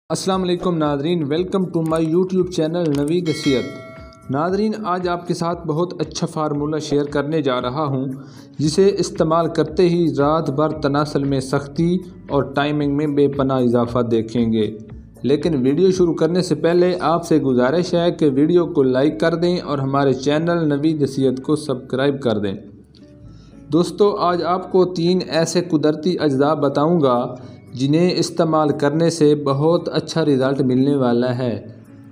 अस्सलाम वालेकुम नादरीन, welcome to my YouTube channel Navi Nasihat. नादरीन, आज आपके साथ बहुत अच्छा फार्मूला शेयर करने जा रहा हूं, जिसे इस्तेमाल करते ही रात भर तनासल में सख्ती और टाइमिंग में बेपनाह इजाफा देखेंगे। लेकिन वीडियो शुरू करने से पहले आपसे गुजारिश है कि वीडियो को लाइक कर दें और हमारे चैनल नवी नसीहत को सब्सक्राइब कर दें। दोस्तों, आज आपको 3 ऐसे कुदरती अज्जा बताऊंगा जिन्हें इस्तेमाल करने से बहुत अच्छा रिज़ल्ट मिलने वाला है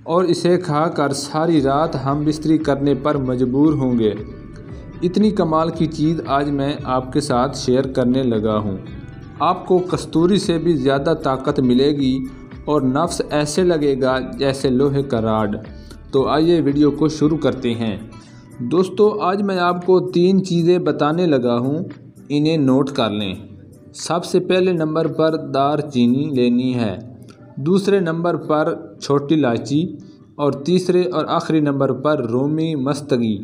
और इसे खाकर सारी रात हम बिस्तरी करने पर मजबूर होंगे। इतनी कमाल की चीज़ आज मैं आपके साथ शेयर करने लगा हूँ। आपको कस्तूरी से भी ज़्यादा ताकत मिलेगी और नफ्स ऐसे लगेगा जैसे लोहे का राड। तो आइए वीडियो को शुरू करते हैं। दोस्तों, आज मैं आपको 3 चीज़ें बताने लगा हूँ, इन्हें नोट कर लें। सबसे पहले नंबर पर दार चीनी लेनी है, दूसरे नंबर पर छोटी इलायची और तीसरे और आखिरी नंबर पर रोमी मस्तगी।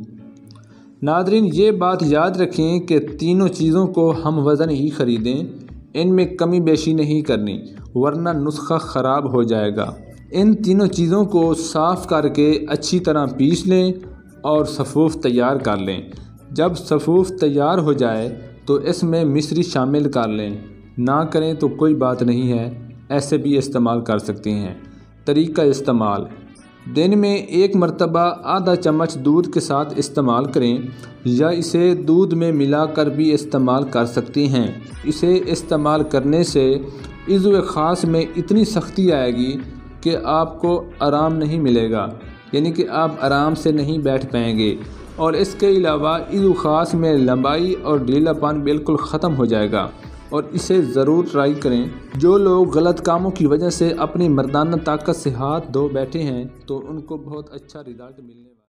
नादरीन, ये बात याद रखें कि तीनों चीज़ों को हम वज़न ही ख़रीदें, इनमें कमी बेशी नहीं करनी वरना नुस्खा ख़राब हो जाएगा। इन तीनों चीज़ों को साफ़ करके अच्छी तरह पीस लें और सफ़ूफ़ तैयार कर लें। जब सफ़ूफ़ तैयार हो जाए तो इसमें मिश्री शामिल कर लें। ना करें तो कोई बात नहीं है, ऐसे भी इस्तेमाल कर सकते हैं। तरीका इस्तेमाल: दिन में 1 मरतबा आधा चम्मच दूध के साथ इस्तेमाल करें या इसे दूध में मिलाकर भी इस्तेमाल कर सकते हैं। इसे इस्तेमाल करने से इज़्व ख़ास में इतनी सख्ती आएगी कि आपको आराम नहीं मिलेगा, यानी कि आप आराम से नहीं बैठ पाएंगे। और इसके अलावा इज़्व ख़ास में लंबाई और ढीलापन बिल्कुल ख़त्म हो जाएगा और इसे ज़रूर ट्राई करें। जो लोग गलत कामों की वजह से अपनी मर्दाना ताकत से हाथ धो बैठे हैं तो उनको बहुत अच्छा रिज़ल्ट मिलने वाला है।